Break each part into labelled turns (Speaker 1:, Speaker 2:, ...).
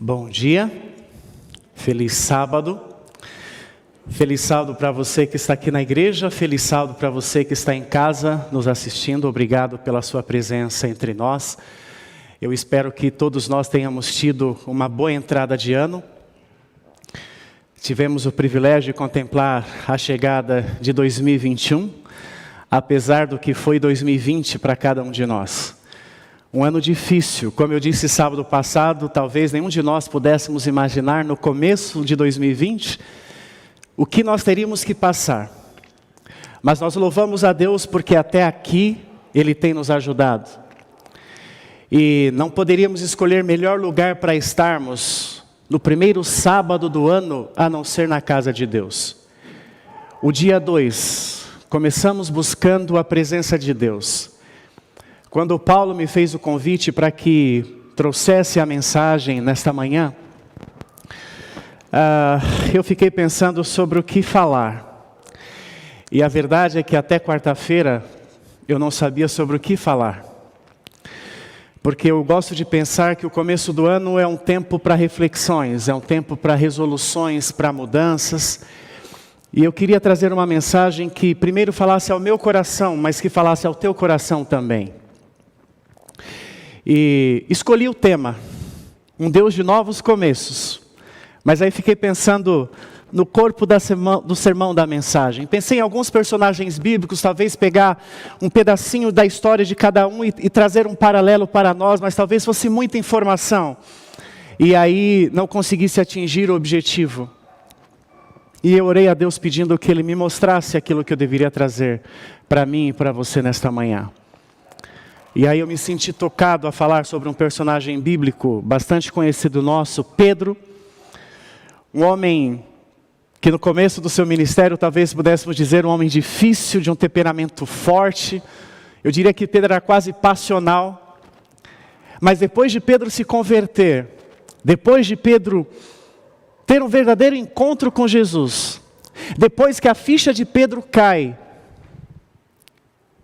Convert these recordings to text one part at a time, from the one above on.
Speaker 1: Bom dia, feliz sábado para você que está aqui na igreja, feliz sábado para você que está em casa nos assistindo, obrigado pela sua presença entre nós. Eu espero que todos nós tenhamos tido uma boa entrada de ano. Tivemos o privilégio de contemplar a chegada de 2021, apesar do que foi 2020 para cada um de nós. Um ano difícil, como eu disse sábado passado, talvez nenhum de nós pudéssemos imaginar no começo de 2020 o que nós teríamos que passar. Mas nós louvamos a Deus porque até aqui Ele tem nos ajudado. E não poderíamos escolher melhor lugar para estarmos no primeiro sábado do ano, a não ser na casa de Deus. O dia 2, começamos buscando a presença de Deus. Quando o Paulo me fez o convite para que trouxesse a mensagem nesta manhã, eu fiquei pensando sobre o que falar. E a verdade é que até quarta-feira eu não sabia sobre o que falar. Porque eu gosto de pensar que o começo do ano é um tempo para reflexões, é um tempo para resoluções, para mudanças. E eu queria trazer uma mensagem que primeiro falasse ao meu coração, mas que falasse ao teu coração também. E escolhi o tema, um Deus de novos começos. Mas aí fiquei pensando no corpo do sermão da mensagem. Pensei em alguns personagens bíblicos, talvez pegar um pedacinho da história de cada um e trazer um paralelo para nós, mas talvez fosse muita informação. E aí não conseguisse atingir o objetivo. E eu orei a Deus pedindo que Ele me mostrasse aquilo que eu deveria trazer para mim e para você nesta manhã. E aí eu me senti tocado a falar sobre um personagem bíblico bastante conhecido nosso, Pedro. Um homem que no começo do seu ministério talvez pudéssemos dizer um homem difícil, de um temperamento forte. Eu diria que Pedro era quase passional. Mas depois de Pedro se converter, depois de Pedro ter um verdadeiro encontro com Jesus, depois que a ficha de Pedro cai,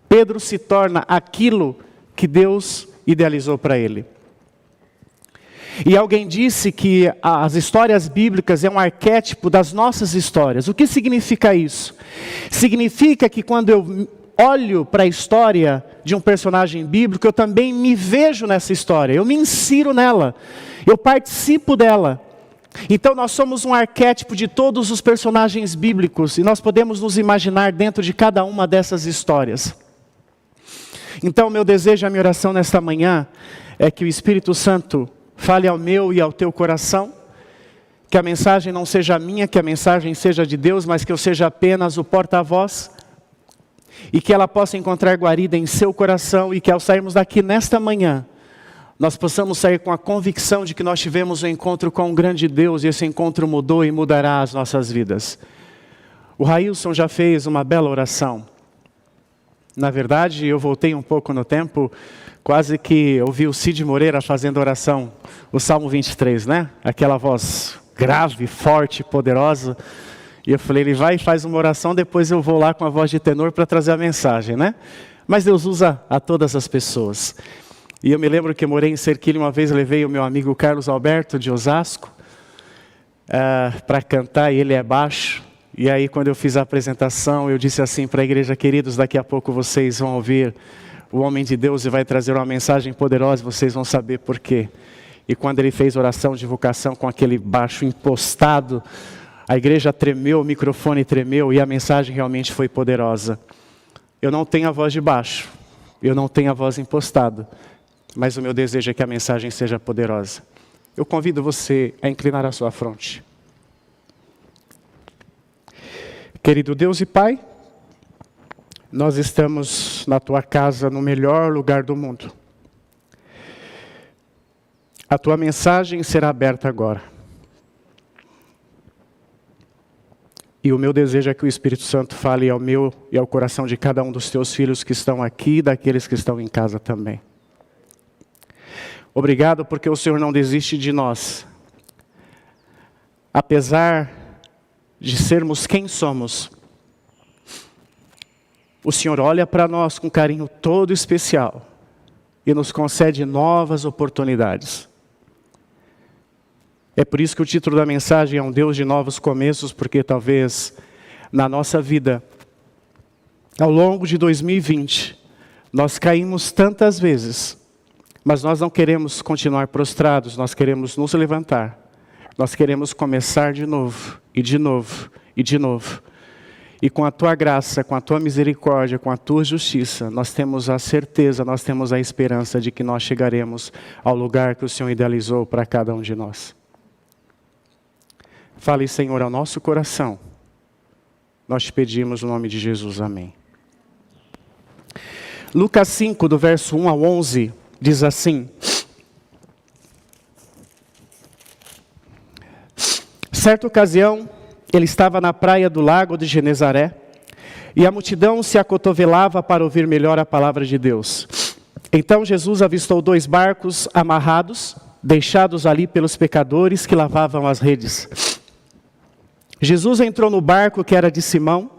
Speaker 1: Pedro se torna aquilo que Deus idealizou para ele. E alguém disse que as histórias bíblicas é um arquétipo das nossas histórias. O que significa isso? Significa que quando eu olho para a história de um personagem bíblico, eu também me vejo nessa história, eu me insiro nela, eu participo dela. Então nós somos um arquétipo de todos os personagens bíblicos e nós podemos nos imaginar dentro de cada uma dessas histórias. Então, meu desejo, a minha oração nesta manhã é que o Espírito Santo fale ao meu e ao teu coração, que a mensagem não seja minha, que a mensagem seja de Deus, mas que eu seja apenas o porta-voz, e que ela possa encontrar guarida em seu coração, e que ao sairmos daqui nesta manhã, nós possamos sair com a convicção de que nós tivemos um encontro com um grande Deus, e esse encontro mudou e mudará as nossas vidas. O Railson já fez uma bela oração. Na verdade, eu voltei um pouco no tempo, quase que ouvi o Cid Moreira fazendo oração, o Salmo 23, né? Aquela voz grave, forte, poderosa. E eu falei, ele vai e faz uma oração, depois eu vou lá com a voz de tenor para trazer a mensagem, né? Mas Deus usa a todas as pessoas. E eu me lembro que eu morei em Cerquilho, uma vez levei o meu amigo Carlos Alberto de Osasco para cantar, e ele é baixo. E aí quando eu fiz a apresentação, eu disse assim para a igreja, queridos, daqui a pouco vocês vão ouvir o homem de Deus e vai trazer uma mensagem poderosa, vocês vão saber por quê. E quando ele fez oração de invocação com aquele baixo impostado, a igreja tremeu, o microfone tremeu e a mensagem realmente foi poderosa. Eu não tenho a voz de baixo, eu não tenho a voz impostada, mas o meu desejo é que a mensagem seja poderosa. Eu convido você a inclinar a sua fronte. Querido Deus e Pai, nós estamos na Tua casa, no melhor lugar do mundo. A Tua mensagem será aberta agora. E o meu desejo é que o Espírito Santo fale ao meu e ao coração de cada um dos Teus filhos que estão aqui e daqueles que estão em casa também. Obrigado porque o Senhor não desiste de nós. Apesar de sermos quem somos, o Senhor olha para nós com carinho todo especial e nos concede novas oportunidades. É por isso que o título da mensagem é um Deus de novos começos, porque talvez na nossa vida, ao longo de 2020, nós caímos tantas vezes, mas nós não queremos continuar prostrados, nós queremos nos levantar. Nós queremos começar de novo, e de novo, e de novo. E com a Tua graça, com a Tua misericórdia, com a Tua justiça, nós temos a certeza, nós temos a esperança de que nós chegaremos ao lugar que o Senhor idealizou para cada um de nós. Fale, Senhor, ao nosso coração. Nós te pedimos no nome de Jesus, amém. Lucas 5, do verso 1 ao 11, diz assim: certa ocasião, ele estava na praia do lago de Genezaré, e a multidão se acotovelava para ouvir melhor a palavra de Deus. Então Jesus avistou 2 barcos amarrados, deixados ali pelos pecadores que lavavam as redes. Jesus entrou no barco que era de Simão,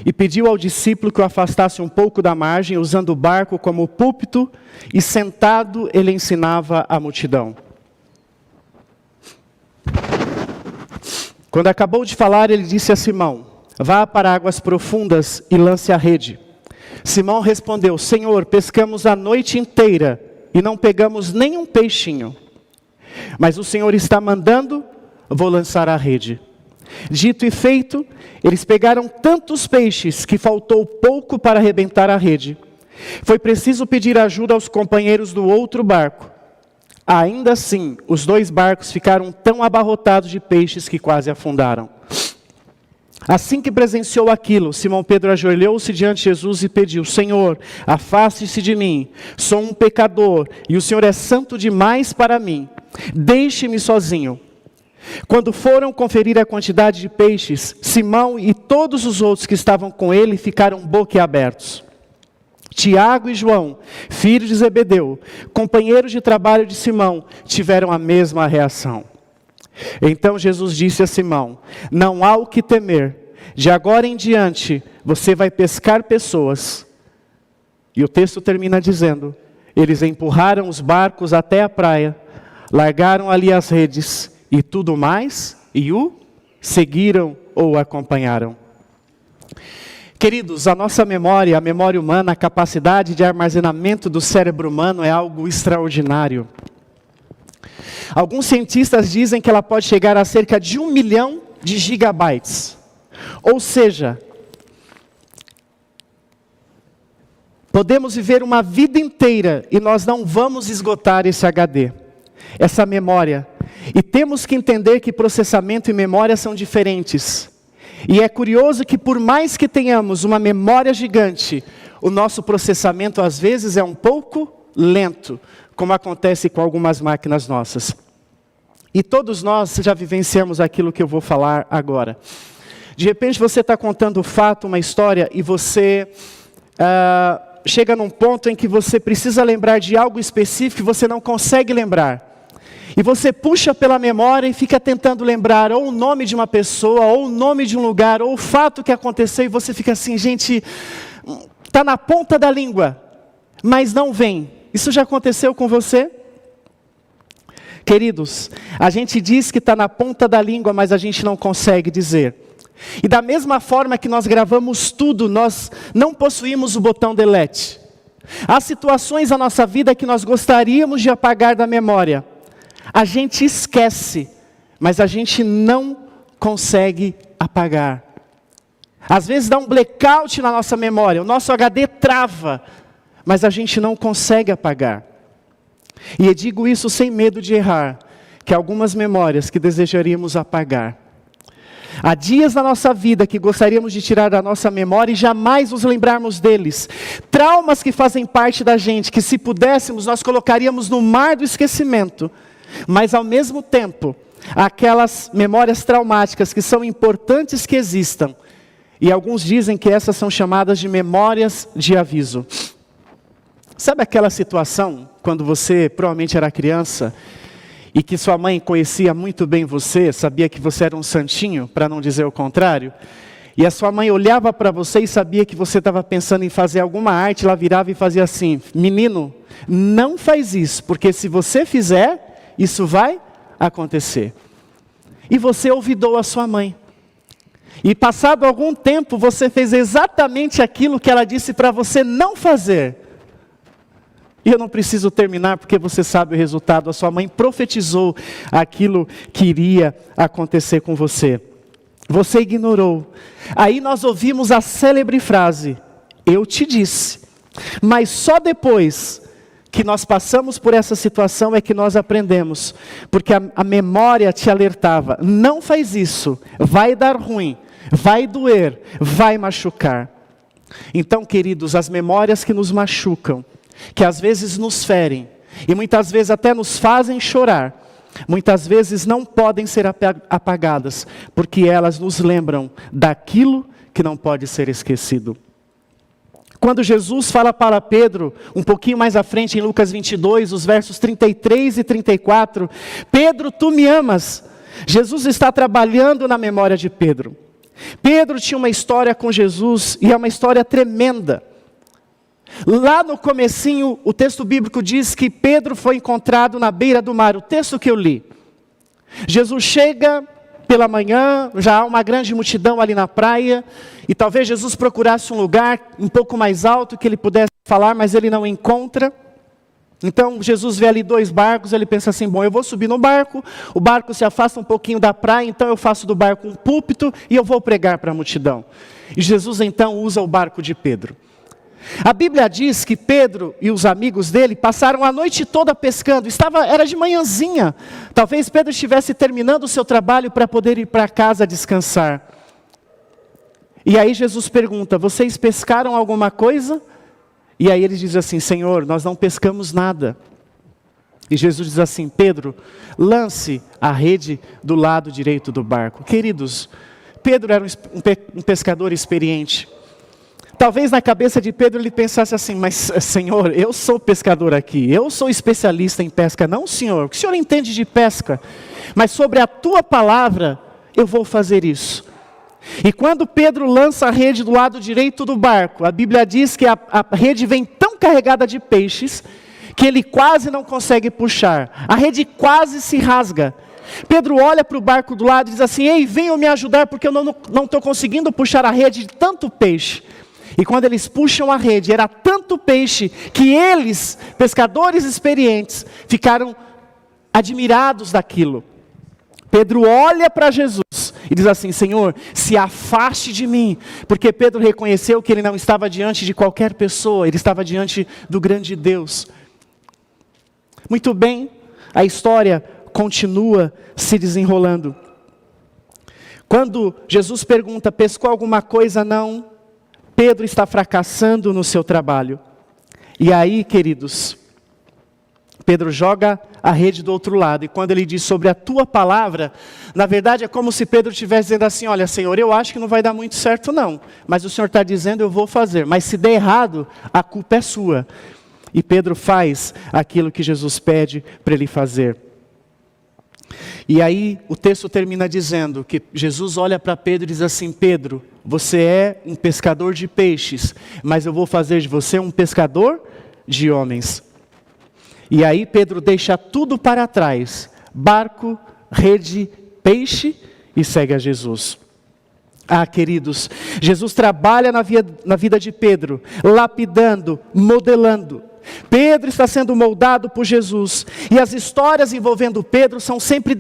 Speaker 1: e pediu ao discípulo que o afastasse um pouco da margem, usando o barco como púlpito, e sentado ele ensinava a multidão. Quando acabou de falar, ele disse a Simão: vá para águas profundas e lance a rede. Simão respondeu: Senhor, pescamos a noite inteira e não pegamos nenhum peixinho. Mas o Senhor está mandando, vou lançar a rede. Dito e feito, eles pegaram tantos peixes que faltou pouco para arrebentar a rede. Foi preciso pedir ajuda aos companheiros do outro barco. Ainda assim, os 2 barcos ficaram tão abarrotados de peixes que quase afundaram. Assim que presenciou aquilo, Simão Pedro ajoelhou-se diante de Jesus e pediu: Senhor, afaste-se de mim, sou um pecador e o Senhor é santo demais para mim. Deixe-me sozinho. Quando foram conferir a quantidade de peixes, Simão e todos os outros que estavam com ele ficaram boquiabertos. Tiago e João, filhos de Zebedeu, companheiros de trabalho de Simão, tiveram a mesma reação. Então Jesus disse a Simão: não há o que temer, de agora em diante você vai pescar pessoas. E o texto termina dizendo: eles empurraram os barcos até a praia, largaram ali as redes e tudo mais, e o seguiram ou o acompanharam. Queridos, a nossa memória, a memória humana, a capacidade de armazenamento do cérebro humano é algo extraordinário. Alguns cientistas dizem que ela pode chegar a cerca de 1 milhão de gigabytes. Ou seja, podemos viver uma vida inteira e nós não vamos esgotar esse HD, essa memória. E temos que entender que processamento e memória são diferentes. E é curioso que por mais que tenhamos uma memória gigante, o nosso processamento às vezes é um pouco lento, como acontece com algumas máquinas nossas. E todos nós já vivenciamos aquilo que eu vou falar agora. De repente você está contando um fato, uma história, e você chega num ponto em que você precisa lembrar de algo específico e você não consegue lembrar. E você puxa pela memória e fica tentando lembrar ou o nome de uma pessoa, ou o nome de um lugar, ou o fato que aconteceu, e você fica assim, gente, está na ponta da língua, mas não vem. Isso já aconteceu com você? Queridos, a gente diz que está na ponta da língua, mas a gente não consegue dizer. E da mesma forma que nós gravamos tudo, nós não possuímos o botão delete. Há situações na nossa vida que nós gostaríamos de apagar da memória. A gente esquece, mas a gente não consegue apagar. Às vezes dá um blackout na nossa memória, o nosso HD trava, mas a gente não consegue apagar. E eu digo isso sem medo de errar, que algumas memórias que desejaríamos apagar. Há dias na nossa vida que gostaríamos de tirar da nossa memória e jamais nos lembrarmos deles. Traumas que fazem parte da gente, que se pudéssemos nós colocaríamos no mar do esquecimento. Mas ao mesmo tempo, aquelas memórias traumáticas que são importantes que existam. E alguns dizem que essas são chamadas de memórias de aviso. Sabe aquela situação, quando você provavelmente era criança, e que sua mãe conhecia muito bem você, sabia que você era um santinho, para não dizer o contrário, e a sua mãe olhava para você e sabia que você estava pensando em fazer alguma arte, ela virava e fazia assim: menino, não faz isso, porque se você fizer, isso vai acontecer. e você olvidou a sua mãe. E passado algum tempo, você fez exatamente aquilo que ela disse para você não fazer. E eu não preciso terminar, porque você sabe o resultado. A sua mãe profetizou aquilo que iria acontecer com você. Você ignorou. Aí nós ouvimos a célebre frase, eu te disse. Mas só depois que nós passamos por essa situação é que nós aprendemos. Porque a memória te alertava, não faz isso, vai dar ruim, vai doer, vai machucar. Então, queridos, as memórias que nos machucam, que às vezes nos ferem, e muitas vezes até nos fazem chorar, muitas vezes não podem ser apagadas, porque elas nos lembram daquilo que não pode ser esquecido. Quando Jesus fala para Pedro, um pouquinho mais à frente em Lucas 22, os versos 33 e 34, Pedro, tu me amas. Jesus está trabalhando na memória de Pedro. Pedro tinha uma história com Jesus, e é uma história tremenda. Lá no comecinho, o texto bíblico diz que Pedro foi encontrado na beira do mar, o texto que eu li. Jesus chega pela manhã, já há uma grande multidão ali na praia, e talvez Jesus procurasse um lugar um pouco mais alto que ele pudesse falar, mas ele não encontra. Então Jesus vê ali 2 barcos, ele pensa assim, bom, eu vou subir no barco, o barco se afasta um pouquinho da praia, então eu faço do barco um púlpito e eu vou pregar para a multidão. E Jesus então usa o barco de Pedro. A Bíblia diz que Pedro e os amigos dele passaram a noite toda pescando, era de manhãzinha. Talvez Pedro estivesse terminando o seu trabalho para poder ir para casa descansar. E aí Jesus pergunta, vocês pescaram alguma coisa? E aí eles dizem assim, Senhor, nós não pescamos nada. E Jesus diz assim, Pedro, lance a rede do lado direito do barco. Queridos, Pedro era um pescador experiente. Talvez na cabeça de Pedro ele pensasse assim, mas Senhor, eu sou pescador aqui, eu sou especialista em pesca. Não, Senhor, o Senhor entende de pesca, mas sobre a tua palavra eu vou fazer isso. E quando Pedro lança a rede do lado direito do barco, a Bíblia diz que a rede vem tão carregada de peixes, que ele quase não consegue puxar, a rede quase se rasga. Pedro olha para o barco do lado e diz assim, ei, venham me ajudar, porque eu não estou conseguindo puxar a rede de tanto peixe. E quando eles puxam a rede, era tanto peixe, que eles, pescadores experientes, ficaram admirados daquilo. Pedro olha para Jesus e diz assim, Senhor, se afaste de mim. Porque Pedro reconheceu que ele não estava diante de qualquer pessoa, ele estava diante do grande Deus. Muito bem, a história continua se desenrolando. Quando Jesus pergunta, pescou alguma coisa? Não. Pedro está fracassando no seu trabalho. E aí, queridos, Pedro joga a rede do outro lado. E quando ele diz sobre a tua palavra, na verdade é como se Pedro estivesse dizendo assim, olha Senhor, eu acho que não vai dar muito certo não. Mas o Senhor está dizendo, eu vou fazer. Mas se der errado, a culpa é sua. E Pedro faz aquilo que Jesus pede para ele fazer. E aí o texto termina dizendo que Jesus olha para Pedro e diz assim, Pedro, você é um pescador de peixes, mas eu vou fazer de você um pescador de homens. E aí Pedro deixa tudo para trás, barco, rede, peixe e segue a Jesus. Ah, queridos, Jesus trabalha na vida de Pedro, lapidando, modelando. Pedro está sendo moldado por Jesus. E as histórias envolvendo Pedro são sempre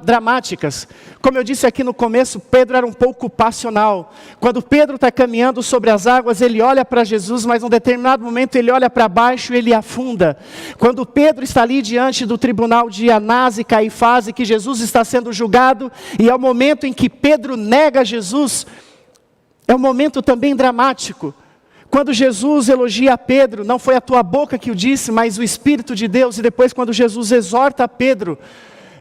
Speaker 1: dramáticas. Como eu disse aqui no começo, Pedro era um pouco passional. Quando Pedro está caminhando sobre as águas, ele olha para Jesus, mas num determinado momento ele olha para baixo e ele afunda. Quando Pedro está ali diante do tribunal de Anás e Caifás, e que Jesus está sendo julgado, e é o momento em que Pedro nega Jesus, é um momento também dramático. Quando Jesus elogia a Pedro, não foi a tua boca que o disse, mas o Espírito de Deus. E depois quando Jesus exorta a Pedro,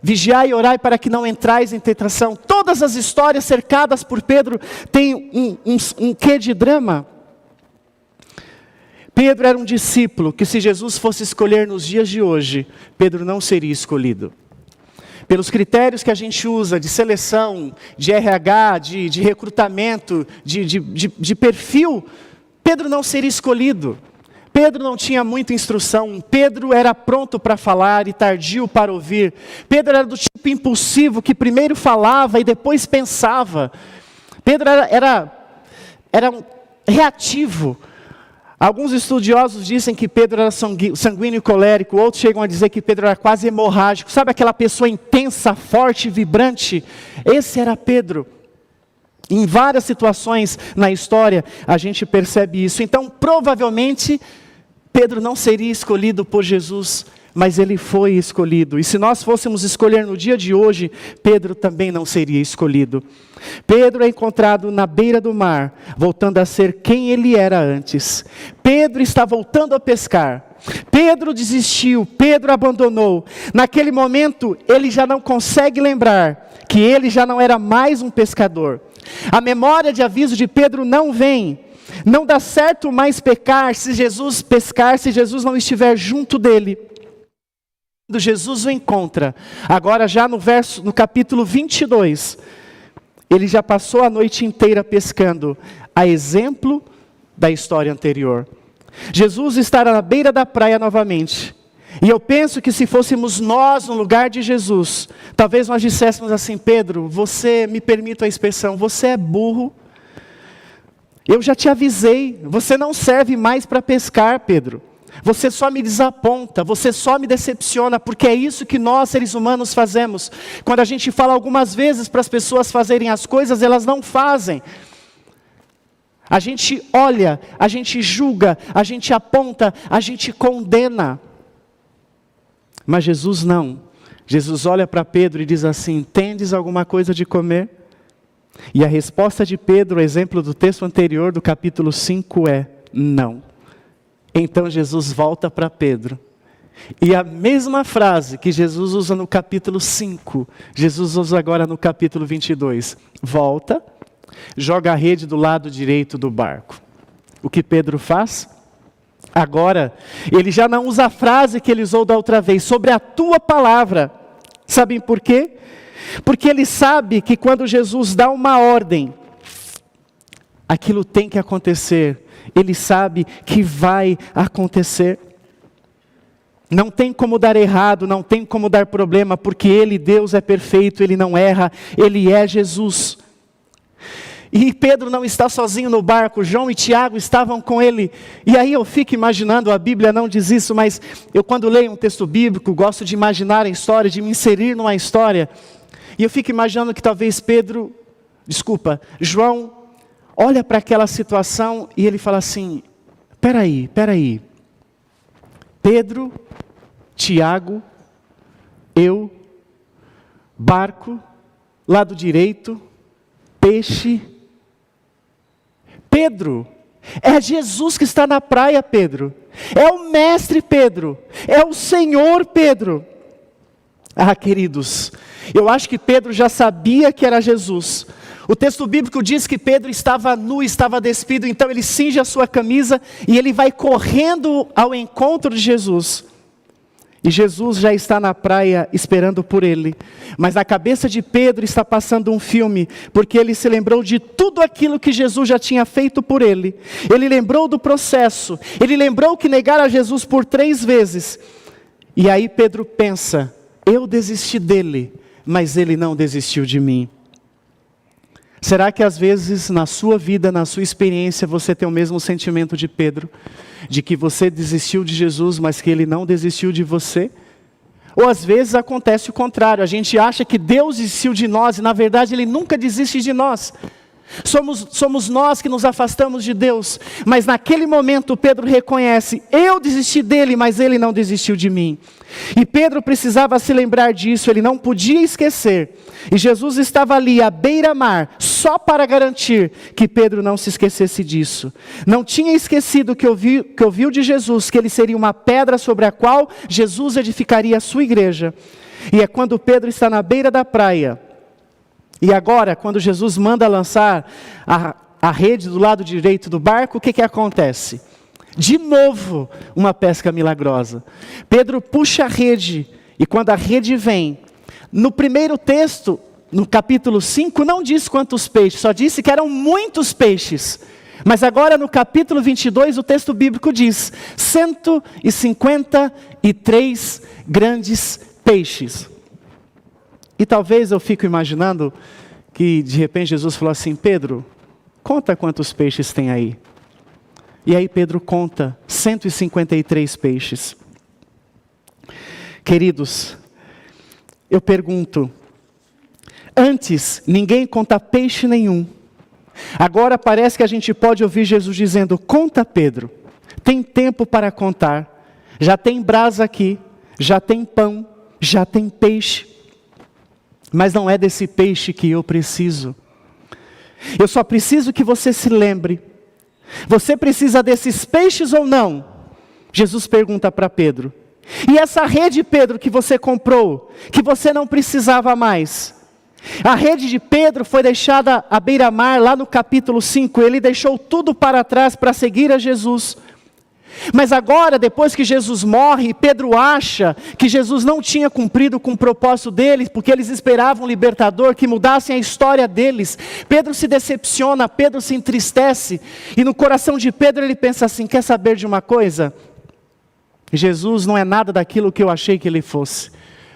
Speaker 1: vigiai e orai para que não entrais em tentação. Todas as histórias cercadas por Pedro têm um quê de drama. Pedro era um discípulo que, se Jesus fosse escolher nos dias de hoje, Pedro não seria escolhido. Pelos critérios que a gente usa de seleção, de RH, de recrutamento, de perfil, Pedro não seria escolhido. Pedro não tinha muita instrução, Pedro era pronto para falar e tardio para ouvir. Pedro era do tipo impulsivo, que primeiro falava e depois pensava. Pedro era reativo. Alguns estudiosos dizem que Pedro era sanguíneo e colérico, outros chegam a dizer que Pedro era quase hemorrágico. Sabe aquela pessoa intensa, forte, vibrante? Esse era Pedro. Em várias situações na história a gente percebe isso. Então, provavelmente, Pedro não seria escolhido por Jesus, mas ele foi escolhido. E se nós fôssemos escolher no dia de hoje, Pedro também não seria escolhido. Pedro é encontrado na beira do mar, voltando a ser quem ele era antes. Pedro está voltando a pescar. Pedro desistiu, Pedro abandonou. Naquele momento, ele já não consegue lembrar que ele já não era mais um pescador. A memória de aviso de Pedro não vem. Não dá certo mais pescar se Jesus não estiver junto dele. Quando Jesus o encontra, agora já no capítulo 22, ele já passou a noite inteira pescando, a exemplo da história anterior. Jesus estará na beira da praia novamente. E eu penso que se fôssemos nós no lugar de Jesus, talvez nós disséssemos assim: Pedro, você, me permita a expressão, você é burro. Eu já te avisei, você não serve mais para pescar, Pedro. Você só me desaponta, você só me decepciona, porque é isso que nós, seres humanos, fazemos. Quando a gente fala algumas vezes para as pessoas fazerem as coisas, elas não fazem. A gente olha, a gente julga, a gente aponta, a gente condena. Mas Jesus não. Jesus olha para Pedro e diz assim: tendes alguma coisa de comer? E a resposta de Pedro, exemplo do texto anterior, do capítulo 5, é não. Então Jesus volta para Pedro. E a mesma frase que Jesus usa no capítulo 5, Jesus usa agora no capítulo 22. Volta, joga a rede do lado direito do barco. O que Pedro faz? Agora, ele já não usa a frase que ele usou da outra vez, sobre a tua palavra. Sabem por quê? Porque ele sabe que quando Jesus dá uma ordem, aquilo tem que acontecer. Ele sabe que vai acontecer. Não tem como dar errado, não tem como dar problema, porque Ele, Deus, é perfeito, Ele não erra, Ele é Jesus. E Pedro não está sozinho no barco, João e Tiago estavam com ele. E aí eu fico imaginando, a Bíblia não diz isso, mas eu quando leio um texto bíblico, gosto de imaginar a história, de me inserir numa história. E eu fico imaginando que talvez João, olha para aquela situação e ele fala assim: peraí, Pedro, Tiago, eu, barco, lado direito, peixe. Pedro, é Jesus que está na praia, Pedro. É o mestre Pedro, é o Senhor Pedro. Ah, queridos, eu acho que Pedro já sabia que era Jesus. O texto bíblico diz que Pedro estava nu, estava despido, então ele cinge a sua camisa e ele vai correndo ao encontro de Jesus. E Jesus já está na praia esperando por ele. Mas na cabeça de Pedro está passando um filme, porque ele se lembrou de tudo aquilo que Jesus já tinha feito por ele. Ele lembrou do processo, ele lembrou que negara Jesus por 3 vezes. E aí Pedro pensa: eu desisti dele, mas ele não desistiu de mim. Será que às vezes na sua vida, na sua experiência, você tem o mesmo sentimento de Pedro? De que você desistiu de Jesus, mas que Ele não desistiu de você? Ou às vezes acontece o contrário, a gente acha que Deus desistiu de nós e na verdade Ele nunca desiste de nós. Somos nós que nos afastamos de Deus, mas naquele momento Pedro reconhece: eu desisti dele, mas ele não desistiu de mim. E Pedro precisava se lembrar disso, ele não podia esquecer. E Jesus estava ali à beira-mar, só para garantir que Pedro não se esquecesse disso. Não tinha esquecido que ouviu de Jesus, que ele seria uma pedra sobre a qual Jesus edificaria a sua igreja. E é quando Pedro está na beira da praia, e agora, quando Jesus manda lançar a rede do lado direito do barco, o que acontece? De novo, uma pesca milagrosa. Pedro puxa a rede, e quando a rede vem, no primeiro texto, no capítulo 5, não diz quantos peixes, só disse que eram muitos peixes. Mas agora no capítulo 22 o texto bíblico diz, 153 grandes peixes. E talvez eu fico imaginando que de repente Jesus falou assim, Pedro, conta quantos peixes tem aí. E aí Pedro conta 153 peixes. Queridos, eu pergunto, antes ninguém conta peixe nenhum. Agora parece que a gente pode ouvir Jesus dizendo, conta Pedro, tem tempo para contar. Já tem brasa aqui, já tem pão, já tem peixe. Mas não é desse peixe que eu preciso. Eu só preciso que você se lembre. Você precisa desses peixes ou não? Jesus pergunta para Pedro. E essa rede, Pedro, que você comprou, que você não precisava mais. A rede de Pedro foi deixada à beira-mar, lá no capítulo 5. Ele deixou tudo para trás para seguir a Jesus. Mas agora, depois que Jesus morre, Pedro acha que Jesus não tinha cumprido com o propósito deles, porque eles esperavam um libertador que mudasse a história deles. Pedro se decepciona, Pedro se entristece, e no coração de Pedro ele pensa assim, quer saber de uma coisa? Jesus não é nada daquilo que eu achei que ele fosse.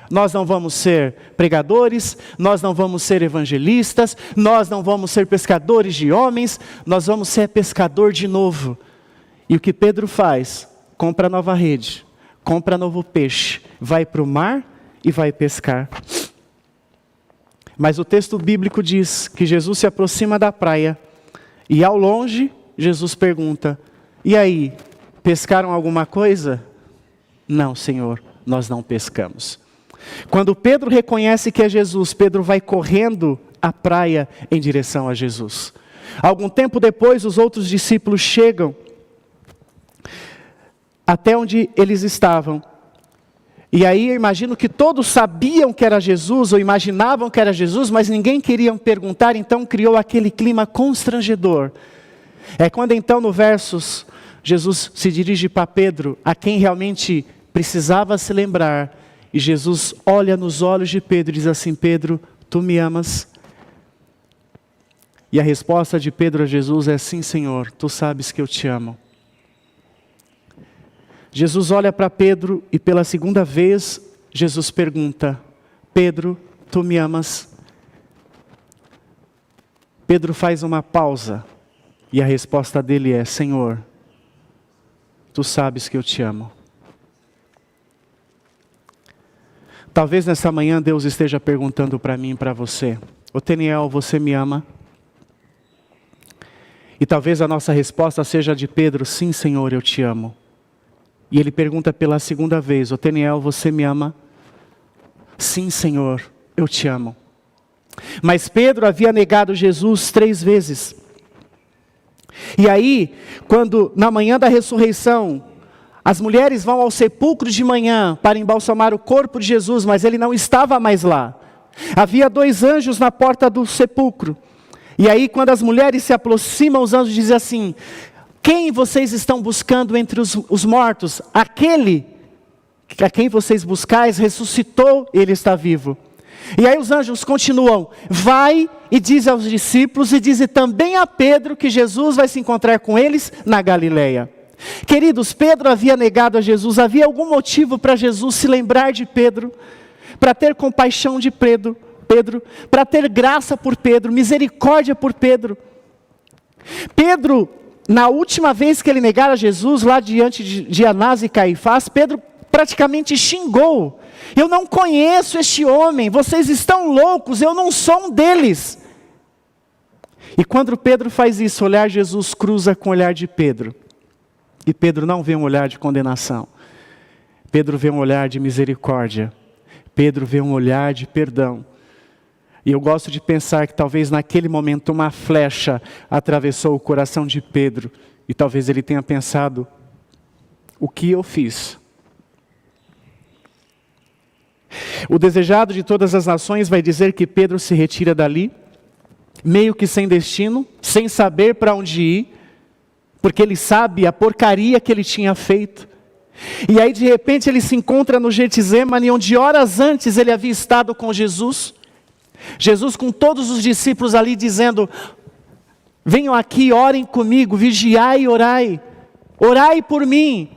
Speaker 1: Nós não vamos ser pregadores, nós não vamos ser evangelistas, nós não vamos ser pescadores de homens, nós vamos ser pescador de novo. E o que Pedro faz? Compra nova rede, compra novo peixe, vai para o mar e vai pescar. Mas o texto bíblico diz que Jesus se aproxima da praia e ao longe Jesus pergunta, e aí, pescaram alguma coisa? Não, Senhor, nós não pescamos. Quando Pedro reconhece que é Jesus, Pedro vai correndo à praia em direção a Jesus. Algum tempo depois, os outros discípulos chegam até onde eles estavam. E aí eu imagino que todos sabiam que era Jesus, ou imaginavam que era Jesus, mas ninguém queria perguntar, então criou aquele clima constrangedor. É quando então no versos, Jesus se dirige para Pedro, a quem realmente precisava se lembrar, e Jesus olha nos olhos de Pedro e diz assim, Pedro, tu me amas? E a resposta de Pedro a Jesus é, sim Senhor, tu sabes que eu te amo. Jesus olha para Pedro e pela segunda vez, Jesus pergunta, Pedro, tu me amas? Pedro faz uma pausa e a resposta dele é, Senhor, tu sabes que eu te amo. Talvez nessa manhã Deus esteja perguntando para mim e para você, Oteniel, você me ama? E talvez a nossa resposta seja de Pedro, sim Senhor, eu te amo. E ele pergunta pela segunda vez, Oteniel, você me ama? Sim, Senhor, eu te amo. Mas Pedro havia negado Jesus 3 vezes. E aí, quando na manhã da ressurreição, as mulheres vão ao sepulcro de manhã para embalsamar o corpo de Jesus, mas ele não estava mais lá. Havia 2 anjos na porta do sepulcro. E aí, quando as mulheres se aproximam, os anjos dizem assim, quem vocês estão buscando entre os mortos? Aquele a quem vocês buscais ressuscitou, ele está vivo. E aí os anjos continuam, vai e diz aos discípulos e diz também a Pedro que Jesus vai se encontrar com eles na Galileia. Queridos, Pedro havia negado a Jesus, havia algum motivo para Jesus se lembrar de Pedro, para ter compaixão de Pedro, para ter graça por Pedro, misericórdia por Pedro. Pedro, na última vez que ele negara Jesus, lá diante de Anás e Caifás, Pedro praticamente xingou. Eu não conheço este homem, vocês estão loucos, eu não sou um deles. E quando Pedro faz isso, o olhar de Jesus cruza com o olhar de Pedro. E Pedro não vê um olhar de condenação. Pedro vê um olhar de misericórdia. Pedro vê um olhar de perdão. E eu gosto de pensar que talvez naquele momento uma flecha atravessou o coração de Pedro. E talvez ele tenha pensado, o que eu fiz? O desejado de todas as nações vai dizer que Pedro se retira dali, meio que sem destino, sem saber para onde ir, porque ele sabe a porcaria que ele tinha feito. E aí de repente ele se encontra no Getsemane, onde horas antes ele havia estado com Jesus. Jesus com todos os discípulos ali dizendo, Venham aqui, orem comigo, vigiai e orai. Orai por mim.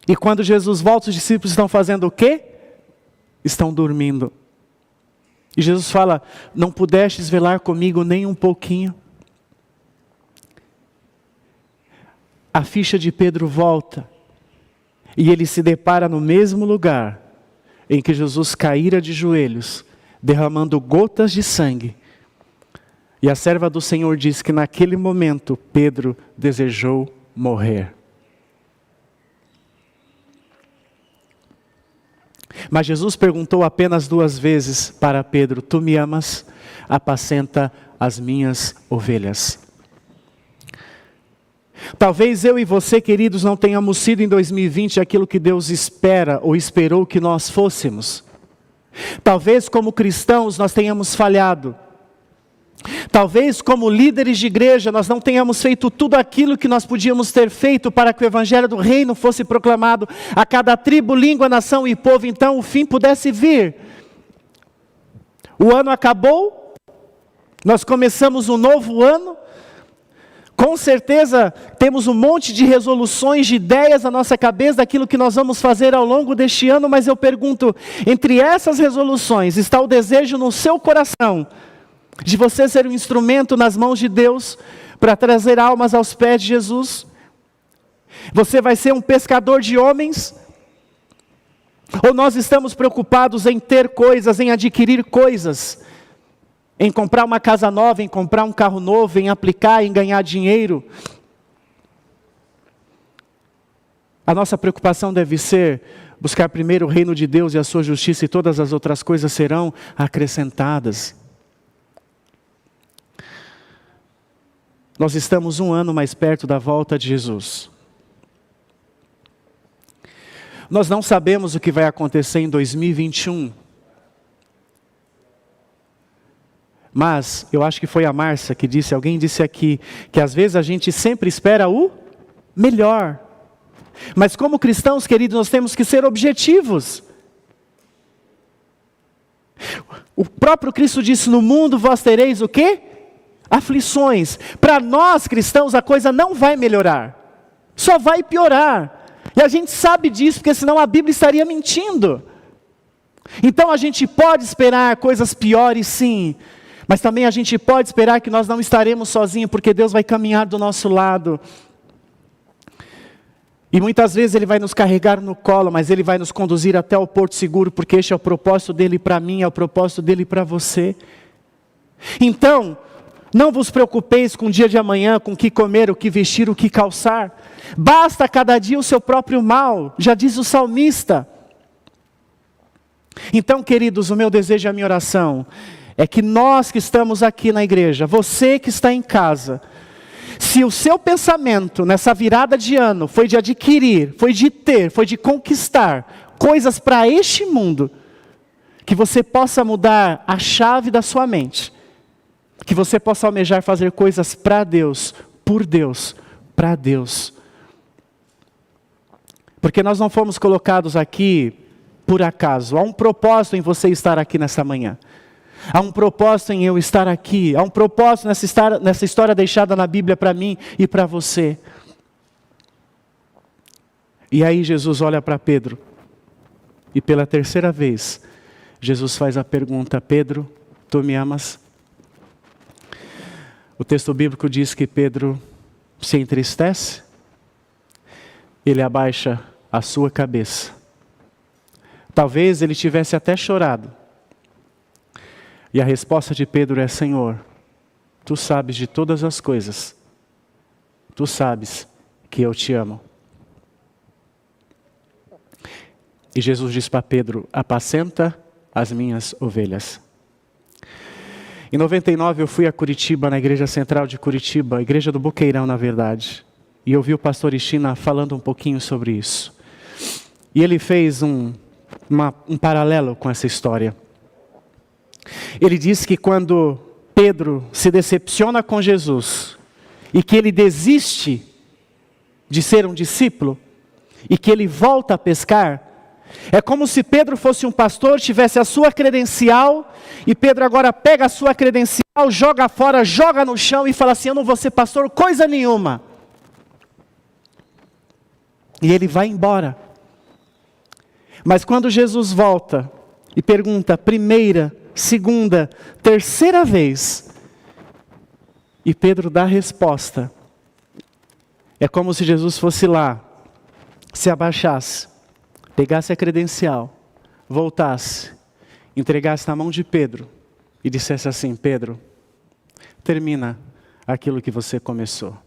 Speaker 1: E quando Jesus volta, os discípulos estão fazendo o quê? Estão dormindo. E Jesus fala, não pudestes velar comigo nem um pouquinho. A ficha de Pedro volta. E ele se depara no mesmo lugar em que Jesus caíra de joelhos, derramando gotas de sangue. E a serva do Senhor diz que naquele momento Pedro desejou morrer. Mas Jesus perguntou apenas 2 vezes para Pedro, tu me amas? Apacenta as minhas ovelhas. Talvez eu e você, queridos, não tenhamos sido em 2020 aquilo que Deus espera ou esperou que nós fôssemos. Talvez como cristãos nós tenhamos falhado. Talvez como líderes de igreja nós não tenhamos feito tudo aquilo que nós podíamos ter feito para que o evangelho do reino fosse proclamado a cada tribo, língua, nação e povo, então o fim pudesse vir. O ano acabou, nós começamos um novo ano, com certeza temos um monte de resoluções, de ideias na nossa cabeça daquilo que nós vamos fazer ao longo deste ano, mas eu pergunto, entre essas resoluções está o desejo no seu coração de você ser um instrumento nas mãos de Deus para trazer almas aos pés de Jesus? Você vai ser um pescador de homens? Ou nós estamos preocupados em ter coisas, em adquirir coisas, em comprar uma casa nova, em comprar um carro novo, em aplicar, em ganhar dinheiro? A nossa preocupação deve ser buscar primeiro o reino de Deus e a sua justiça, e todas as outras coisas serão acrescentadas. Nós estamos 1 ano mais perto da volta de Jesus. Nós não sabemos o que vai acontecer em 2021. Mas, eu acho que foi a Márcia que disse, alguém disse aqui, que às vezes a gente sempre espera o melhor. Mas como cristãos, queridos, nós temos que ser objetivos. O próprio Cristo disse, no mundo vós tereis o quê? Aflições. Para nós cristãos a coisa não vai melhorar, só vai piorar. E a gente sabe disso, porque senão a Bíblia estaria mentindo. Então a gente pode esperar coisas piores, sim, mas também a gente pode esperar que nós não estaremos sozinhos, porque Deus vai caminhar do nosso lado. E muitas vezes Ele vai nos carregar no colo, mas Ele vai nos conduzir até o porto seguro, porque este é o propósito dEle para mim, é o propósito dEle para você. Então, não vos preocupeis com o dia de amanhã, com o que comer, o que vestir, o que calçar. Basta cada dia o seu próprio mal, já diz o salmista. Então, queridos, o meu desejo e a minha oração é que nós que estamos aqui na igreja, você que está em casa, se o seu pensamento nessa virada de ano foi de adquirir, foi de ter, foi de conquistar coisas para este mundo, que você possa mudar a chave da sua mente. Que você possa almejar fazer coisas para Deus, por Deus, para Deus. Porque nós não fomos colocados aqui por acaso. Há um propósito em você estar aqui nessa manhã. Há um propósito em eu estar aqui. Há um propósito nessa história deixada na Bíblia para mim e para você. E aí Jesus olha para Pedro. E pela 3ª vez, Jesus faz a pergunta, Pedro, tu me amas? O texto bíblico diz que Pedro se entristece, ele abaixa a sua cabeça. Talvez ele tivesse até chorado. E a resposta de Pedro é, Senhor, tu sabes de todas as coisas. Tu sabes que eu te amo. E Jesus diz para Pedro, apacenta as minhas ovelhas. Em 99 eu fui a Curitiba, na igreja central de Curitiba, a igreja do Boqueirão na verdade. E eu vi o pastor Ishina falando um pouquinho sobre isso. E ele fez um paralelo com essa história. Ele disse que quando Pedro se decepciona com Jesus, e que ele desiste de ser um discípulo, e que ele volta a pescar, É como se Pedro fosse um pastor, tivesse a sua credencial, e Pedro agora pega a sua credencial, joga fora, joga no chão e fala assim: eu não vou ser pastor coisa nenhuma. E ele vai embora. Mas quando Jesus volta e pergunta primeira, segunda, terceira vez, e Pedro dá a resposta, é como se Jesus fosse lá, se abaixasse, pegasse a credencial, voltasse, entregasse na mão de Pedro e dissesse assim: Pedro, termina aquilo que você começou.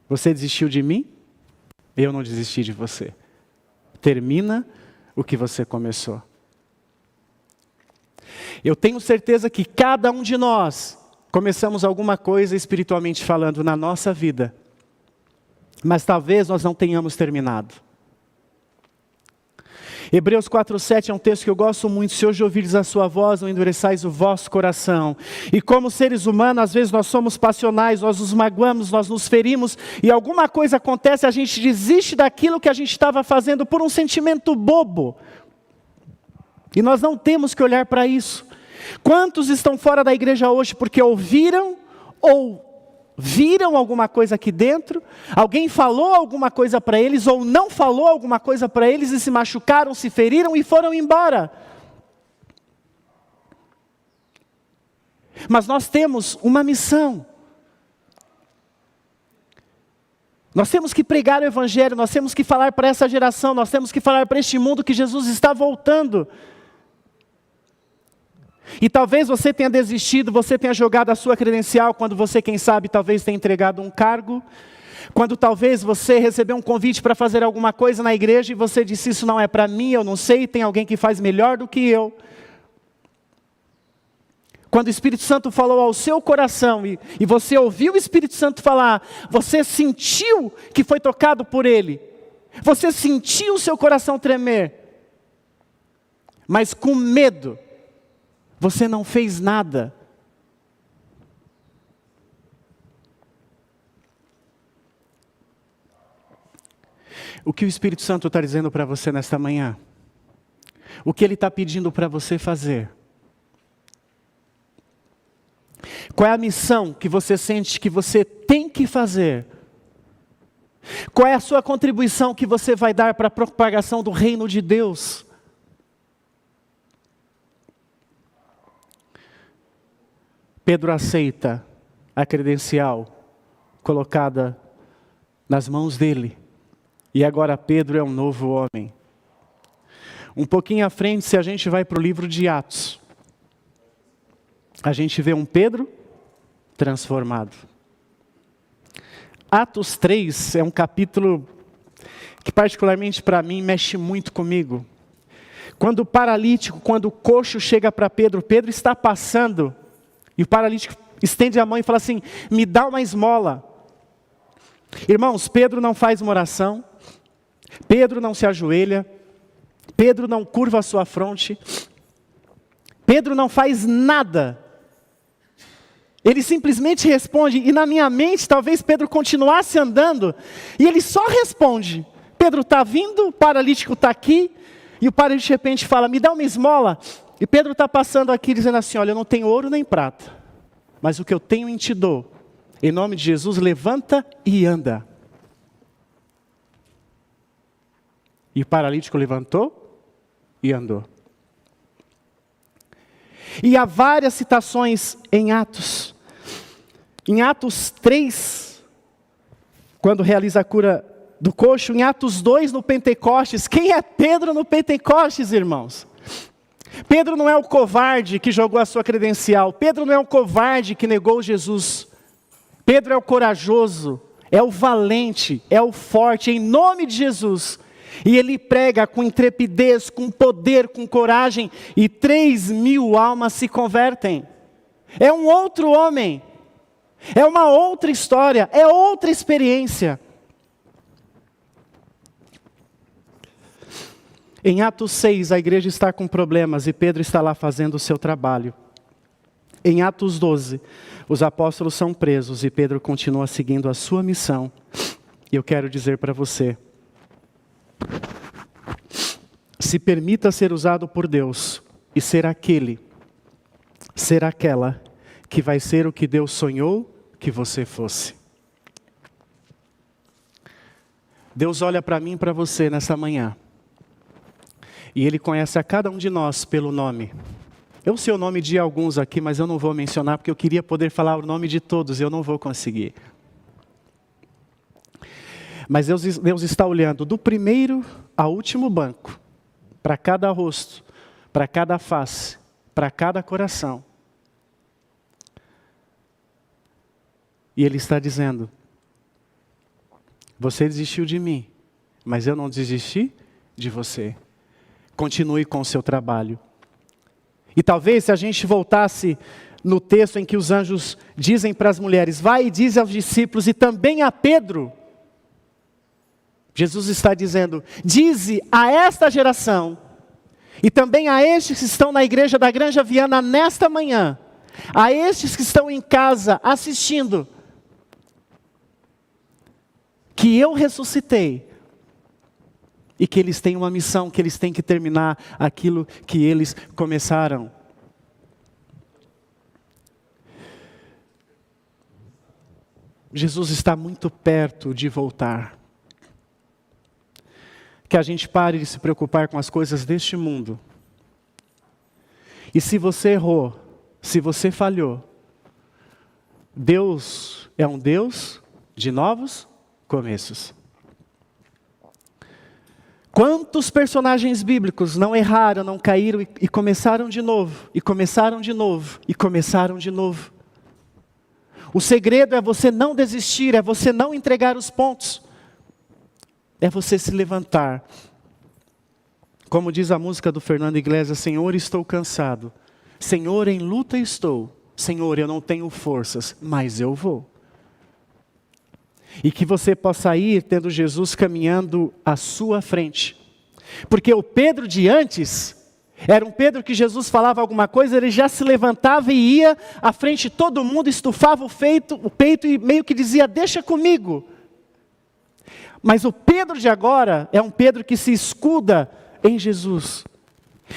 Speaker 1: Você desistiu de mim? Eu não desisti de você. Termina o que você começou. Eu tenho certeza que cada um de nós começamos alguma coisa espiritualmente falando na nossa vida, mas talvez nós não tenhamos terminado. Hebreus 4:7 é um texto que eu gosto muito. Se hoje ouvires a sua voz, não endureçais o vosso coração. E como seres humanos, às vezes nós somos passionais, nós nos magoamos, nós nos ferimos, e alguma coisa acontece, a gente desiste daquilo que a gente estava fazendo por um sentimento bobo. E nós não temos que olhar para isso. Quantos estão fora da igreja hoje porque ouviram ou viram alguma coisa aqui dentro, alguém falou alguma coisa para eles, ou não falou alguma coisa para eles, e se machucaram, se feriram e foram embora. Mas nós temos uma missão. Nós temos que pregar o Evangelho, nós temos que falar para essa geração, nós temos que falar para este mundo que Jesus está voltando. E talvez você tenha desistido, você tenha jogado a sua credencial, quando você, quem sabe, talvez tenha entregado um cargo, quando talvez você recebeu um convite para fazer alguma coisa na igreja, e você disse: isso não é para mim, eu não sei, tem alguém que faz melhor do que eu. Quando o Espírito Santo falou ao seu coração, e você ouviu o Espírito Santo falar, você sentiu que foi tocado por Ele, você sentiu o seu coração tremer, mas com medo, você não fez nada. O que o Espírito Santo está dizendo para você nesta manhã? O que Ele está pedindo para você fazer? Qual é a missão que você sente que você tem que fazer? Qual é a sua contribuição que você vai dar para a propagação do reino de Deus? Pedro aceita a credencial colocada nas mãos dele. E agora Pedro é um novo homem. Um pouquinho à frente, se a gente vai para o livro de Atos, a gente vê um Pedro transformado. Atos 3 é um capítulo que particularmente para mim mexe muito comigo. Quando o paralítico, quando o coxo chega para Pedro, Pedro está passando, e o paralítico estende a mão e fala assim: me dá uma esmola. Irmãos, Pedro não faz uma oração, Pedro não se ajoelha, Pedro não curva a sua fronte, Pedro não faz nada. Ele simplesmente responde, e na minha mente talvez Pedro continuasse andando, e ele só responde. Pedro está vindo, o paralítico está aqui, e o paralítico de repente fala: me dá uma esmola. E Pedro está passando aqui dizendo assim: olha, eu não tenho ouro nem prata, mas o que eu tenho em ti dou. Em nome de Jesus, levanta e anda. E o paralítico levantou e andou. E há várias citações em Atos. Em Atos 3, quando realiza a cura do coxo. Em Atos 2, no Pentecostes. Quem é Pedro no Pentecostes, irmãos? Pedro não é o covarde que jogou a sua credencial. Pedro não é o covarde que negou Jesus. Pedro é o corajoso, é o valente, é o forte, em nome de Jesus. E ele prega com intrepidez, com poder, com coragem, e 3.000 almas se convertem. É um outro homem, é uma outra história, é outra experiência. Em Atos 6, a igreja está com problemas e Pedro está lá fazendo o seu trabalho. Em Atos 12, os apóstolos são presos e Pedro continua seguindo a sua missão. E eu quero dizer para você, Se permita ser usado por Deus e ser aquela que vai ser o que Deus sonhou que você fosse. Deus olha para mim e para você nessa manhã. E Ele conhece a cada um de nós pelo nome. Eu sei o nome de alguns aqui, mas eu não vou mencionar porque eu queria poder falar o nome de todos, eu não vou conseguir. Mas Deus está olhando do primeiro ao último banco, para cada rosto, para cada face, para cada coração. E Ele está dizendo: você desistiu de mim, mas eu não desisti de você. Continue com o seu trabalho. E talvez se a gente voltasse no texto em que os anjos dizem para as mulheres: vai e diz aos discípulos e também a Pedro. Jesus está dizendo: dize a esta geração e também a estes que estão na igreja da Granja Viana nesta manhã, a estes que estão em casa assistindo, que eu ressuscitei e que eles têm uma missão, que eles têm que terminar aquilo que eles começaram. Jesus está muito perto de voltar. Que a gente pare de se preocupar com as coisas deste mundo. E se você errou, se você falhou, Deus é um Deus de novos começos. Quantos personagens bíblicos não erraram, não caíram e começaram de novo, e começaram de novo, e começaram de novo. O segredo é você não desistir, é você não entregar os pontos. É você se levantar. Como diz a música do Fernando Iglesias: Senhor, estou cansado. Senhor, em luta estou. Senhor, eu não tenho forças, mas eu vou. E que você possa ir tendo Jesus caminhando à sua frente. Porque o Pedro de antes, era um Pedro que Jesus falava alguma coisa, ele já se levantava e ia à frente de todo mundo, estufava o peito e meio que dizia: deixa comigo. Mas o Pedro de agora é um Pedro que se escuda em Jesus.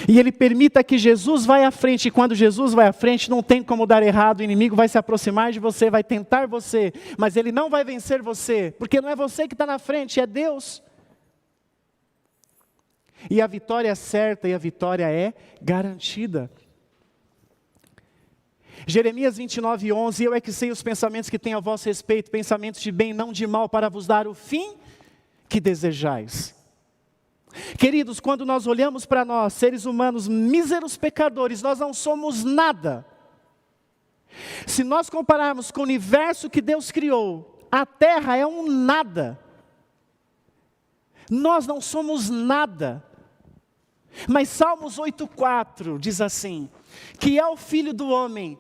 Speaker 1: E ele permita que Jesus vá à frente. E quando Jesus vai à frente, não tem como dar errado. O inimigo vai se aproximar de você, vai tentar você. Mas ele não vai vencer você. Porque não é você que está na frente, é Deus. E a vitória é certa e a vitória é garantida. Jeremias 29:11: eu é que sei os pensamentos que tenho a vosso respeito, pensamentos de bem, não de mal, para vos dar o fim que desejais. Queridos, quando nós olhamos para nós, seres humanos, míseros pecadores, nós não somos nada. Se nós compararmos com o universo que Deus criou, a terra é um nada. Nós não somos nada. Mas Salmos 8:4 diz assim: que é o filho do homem,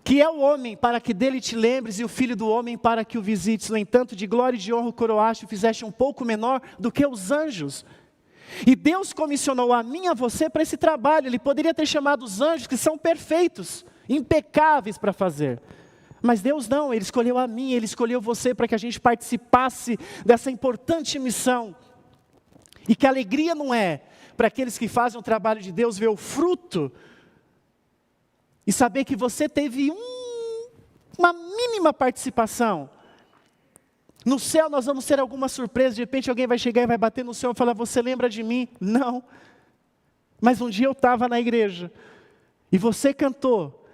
Speaker 1: que é o homem para que dele te lembres, e o filho do homem para que o visites. No entanto, de glória e de honra o coroaste, o fizeste um pouco menor do que os anjos. E Deus comissionou a mim e a você para esse trabalho. Ele poderia ter chamado os anjos, que são perfeitos, impecáveis para fazer. Mas Deus não, Ele escolheu a mim, Ele escolheu você para que a gente participasse dessa importante missão. E que alegria não é para aqueles que fazem o trabalho de Deus ver o fruto e saber que você teve uma mínima participação. No céu nós vamos ter alguma surpresa, de repente alguém vai chegar e vai bater no céu e falar: você lembra de mim? Não. Mas um dia eu estava na igreja, e você cantou,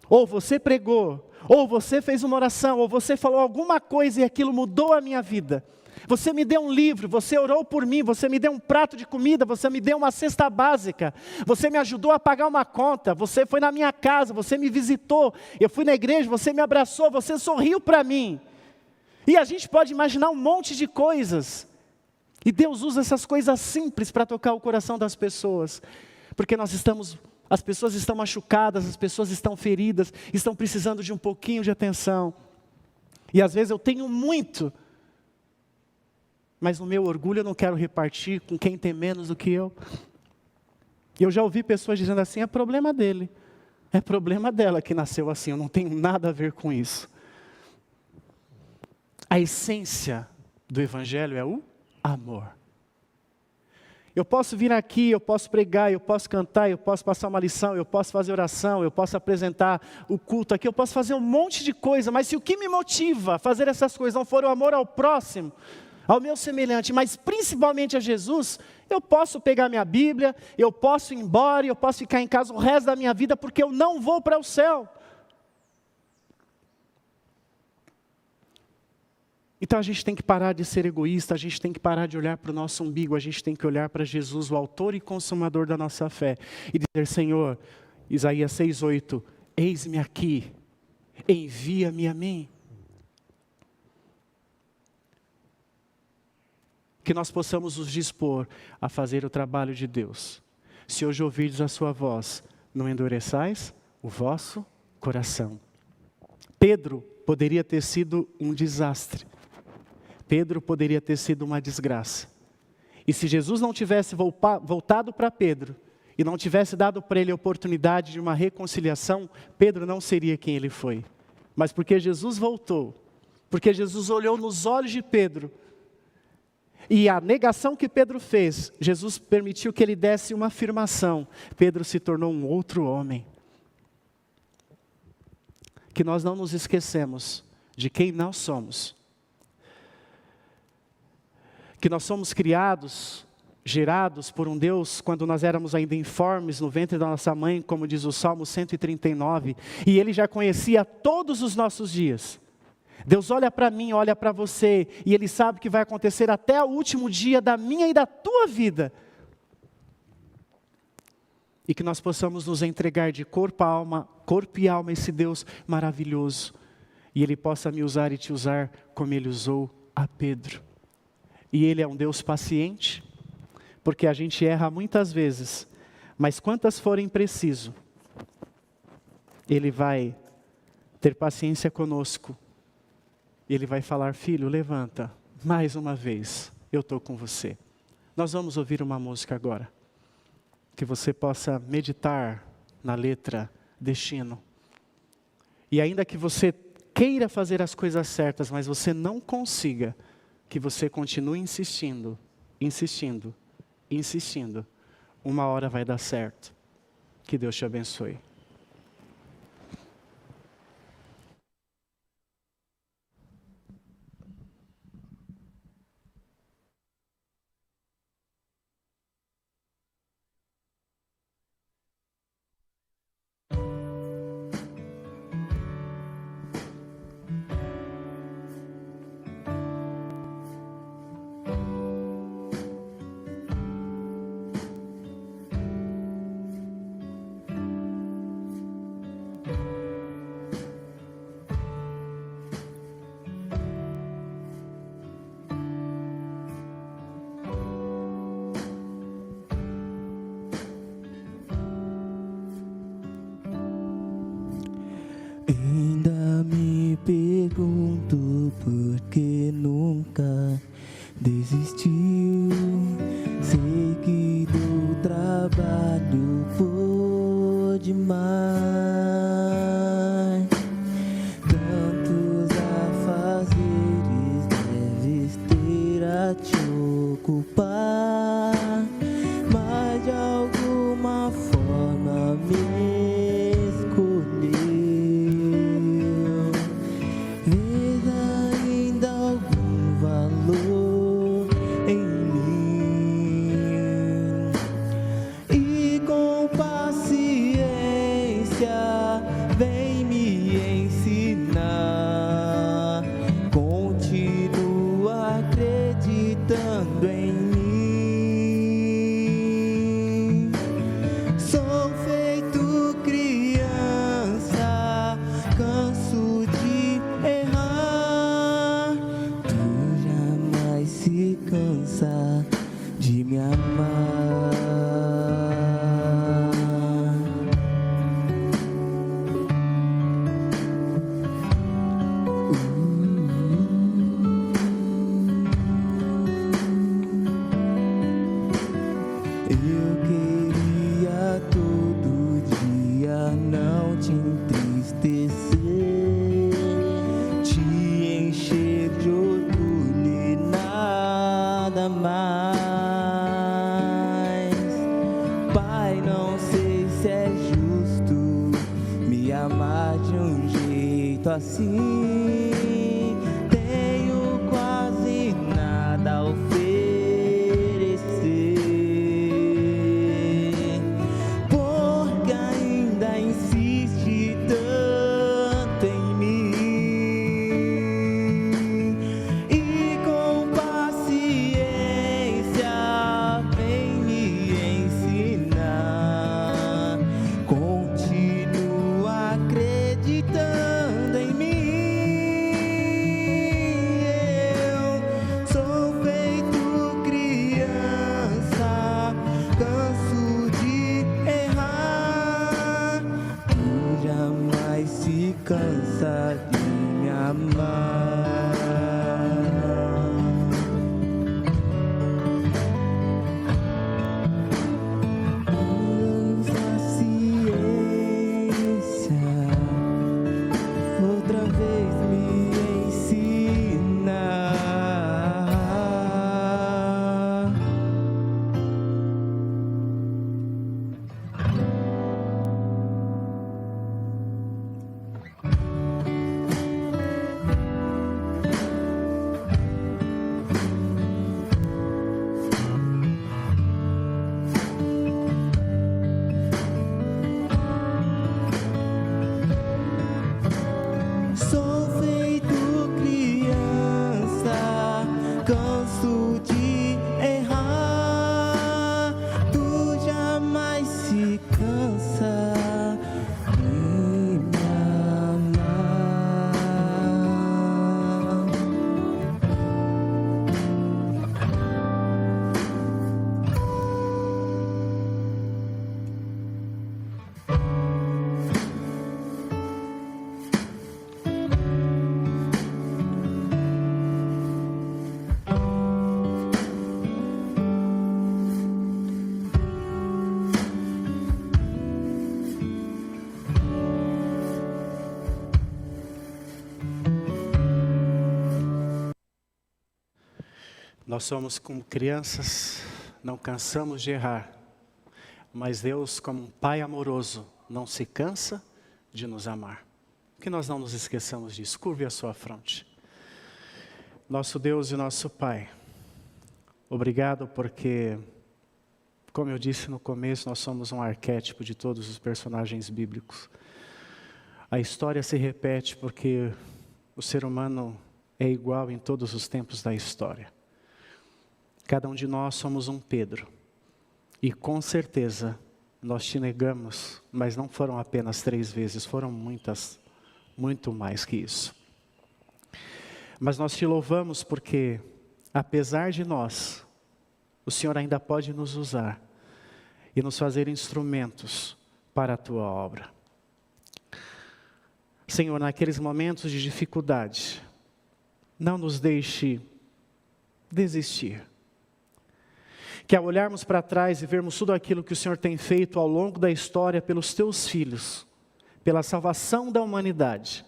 Speaker 1: ou você pregou, ou você fez uma oração, ou você falou alguma coisa e aquilo mudou a minha vida. Você me deu um livro, você orou por mim, você me deu um prato de comida, você me deu uma cesta básica, você me ajudou a pagar uma conta, você foi na minha casa, você me visitou, eu fui na igreja, você me abraçou, você sorriu para mim. E a gente pode imaginar um monte de coisas. E Deus usa essas coisas simples para tocar o coração das pessoas. Porque as pessoas estão machucadas, as pessoas estão feridas, estão precisando de um pouquinho de atenção. E às vezes eu tenho muito, mas no meu orgulho eu não quero repartir com quem tem menos do que eu. E eu já ouvi pessoas dizendo assim: é problema dele, é problema dela que nasceu assim, eu não tenho nada a ver com isso. A essência do Evangelho é o amor. Eu posso vir aqui, eu posso pregar, eu posso cantar, eu posso passar uma lição, eu posso fazer oração, eu posso apresentar o culto aqui, eu posso fazer um monte de coisa, mas se o que me motiva a fazer essas coisas não for o amor ao próximo, ao meu semelhante, mas principalmente a Jesus, eu posso pegar minha Bíblia, eu posso ir embora, eu posso ficar em casa o resto da minha vida, porque eu não vou para o céu. Então a gente tem que parar de ser egoísta, a gente tem que parar de olhar para o nosso umbigo, a gente tem que olhar para Jesus, o autor e consumador da nossa fé, e dizer: Senhor, Isaías 6:8, eis-me aqui, envia-me a mim. Que nós possamos nos dispor a fazer o trabalho de Deus. Se hoje ouvirdes a sua voz, não endureçais o vosso coração. Pedro poderia ter sido um desastre. Pedro poderia ter sido uma desgraça. E se Jesus não tivesse voltado para Pedro, e não tivesse dado para ele a oportunidade de uma reconciliação, Pedro não seria quem ele foi. Mas porque Jesus voltou, porque Jesus olhou nos olhos de Pedro, e a negação que Pedro fez, Jesus permitiu que ele desse uma afirmação. Pedro se tornou um outro homem. Que nós não nos esquecemos de quem nós somos. Que nós somos criados, gerados por um Deus, quando nós éramos ainda informes no ventre da nossa mãe, como diz o Salmo 139, e Ele já conhecia todos os nossos dias. Deus olha para mim, olha para você, e Ele sabe o que vai acontecer até o último dia da minha e da tua vida. E que nós possamos nos entregar de corpo e alma a esse Deus maravilhoso, e Ele possa me usar e te usar como Ele usou a Pedro. E Ele é um Deus paciente, porque a gente erra muitas vezes, mas quantas forem preciso, Ele vai ter paciência conosco. Ele vai falar: filho, levanta, mais uma vez, eu estou com você. Nós vamos ouvir uma música agora, que você possa meditar na letra Destino. E ainda que você queira fazer as coisas certas, mas você não consiga, que você continue insistindo, insistindo, insistindo. Uma hora vai dar certo. Que Deus te abençoe.
Speaker 2: Ainda me pergunto por que nunca desistiu. Sei que do trabalho por demais, tantos afazeres deves ter a te ocupar, mas de alguma forma me vem me ensinar, continua acreditando em mim. Sou feito criança, canso de errar. assim, tenho quase nada a oferecer, porque ainda insiste tanto em mim, e com paciência vem me ensinar. Continua acreditando em mim. Eu sou feito criança, canso de errar. Tu jamais se cansa de me amar. Paciência, outra vez me ensina. Sou feito criança, canso de errar. Tu jamais se cansa de me amar.
Speaker 1: Nós somos como crianças, não cansamos de errar, mas Deus, como um Pai amoroso, não se cansa de nos amar. Que nós não nos esqueçamos disso. Curve a sua fronte. Nosso Deus e nosso Pai, obrigado porque, como eu disse no começo, nós somos um arquétipo de todos os personagens bíblicos. A história se repete porque o ser humano é igual em todos os tempos da história. Cada um de nós somos um Pedro. E com certeza nós te negamos, mas não foram apenas 3 vezes, foram muitas, muito mais que isso. Mas nós te louvamos porque, apesar de nós, o Senhor ainda pode nos usar e nos fazer instrumentos para a tua obra. Senhor, naqueles momentos de dificuldade, não nos deixe desistir. Que ao olharmos para trás e vermos tudo aquilo que o Senhor tem feito ao longo da história pelos teus filhos, pela salvação da humanidade,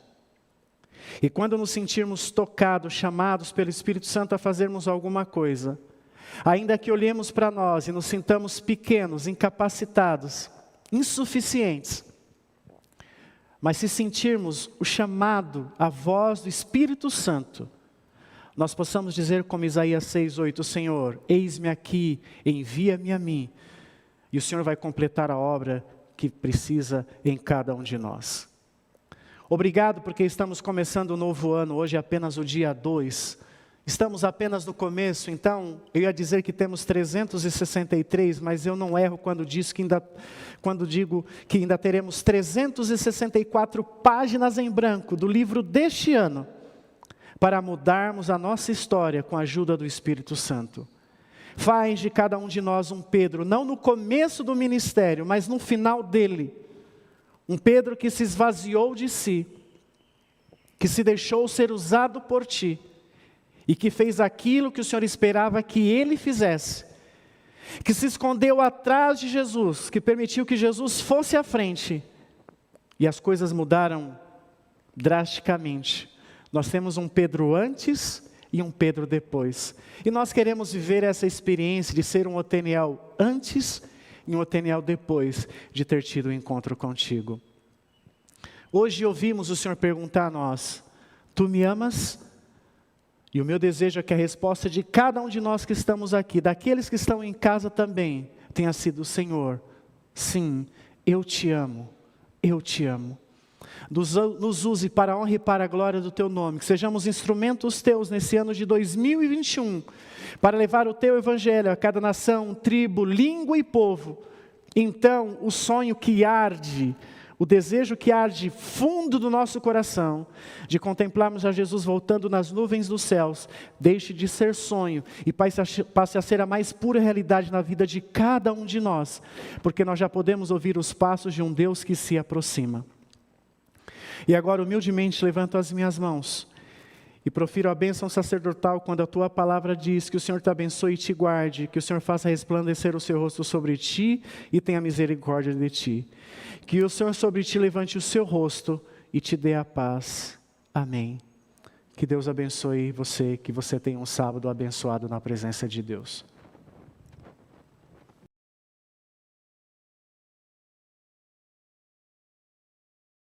Speaker 1: e quando nos sentirmos tocados, chamados pelo Espírito Santo a fazermos alguma coisa, ainda que olhemos para nós e nos sintamos pequenos, incapacitados, insuficientes, mas se sentirmos o chamado, a voz do Espírito Santo, nós possamos dizer como Isaías 6:8, Senhor, eis-me aqui, envia-me a mim, e o Senhor vai completar a obra que precisa em cada um de nós. Obrigado porque estamos começando um novo ano, hoje é apenas o dia 2, estamos apenas no começo, então eu ia dizer que temos 363, mas eu não erro quando digo que ainda teremos 364 páginas em branco do livro deste ano, para mudarmos a nossa história com a ajuda do Espírito Santo. Faz de cada um de nós um Pedro, não no começo do ministério, mas no final dele. Um Pedro que se esvaziou de si, que se deixou ser usado por ti, e que fez aquilo que o Senhor esperava que ele fizesse, que se escondeu atrás de Jesus, que permitiu que Jesus fosse à frente, e as coisas mudaram drasticamente. Nós temos um Pedro antes e um Pedro depois. E nós queremos viver essa experiência de ser um Oteniel antes e um Oteniel depois de ter tido um encontro contigo. Hoje ouvimos o Senhor perguntar a nós: tu me amas? E o meu desejo é que a resposta de cada um de nós que estamos aqui, daqueles que estão em casa também, tenha sido: Senhor, sim, eu te amo, eu te amo. Nos use para a honra e para a glória do Teu nome, que sejamos instrumentos Teus nesse ano de 2021, para levar o Teu Evangelho a cada nação, tribo, língua e povo. Então, o sonho que arde, o desejo que arde fundo do nosso coração, de contemplarmos a Jesus voltando nas nuvens dos céus, deixe de ser sonho e passe a ser a mais pura realidade na vida de cada um de nós, porque nós já podemos ouvir os passos de um Deus que se aproxima. E agora, humildemente, levanto as minhas mãos e profiro a bênção sacerdotal quando a Tua palavra diz que o Senhor te abençoe e te guarde, que o Senhor faça resplandecer o seu rosto sobre ti e tenha misericórdia de ti. Que o Senhor sobre ti levante o seu rosto e te dê a paz. Amém. Que Deus abençoe você, que você tenha um sábado abençoado na presença de Deus.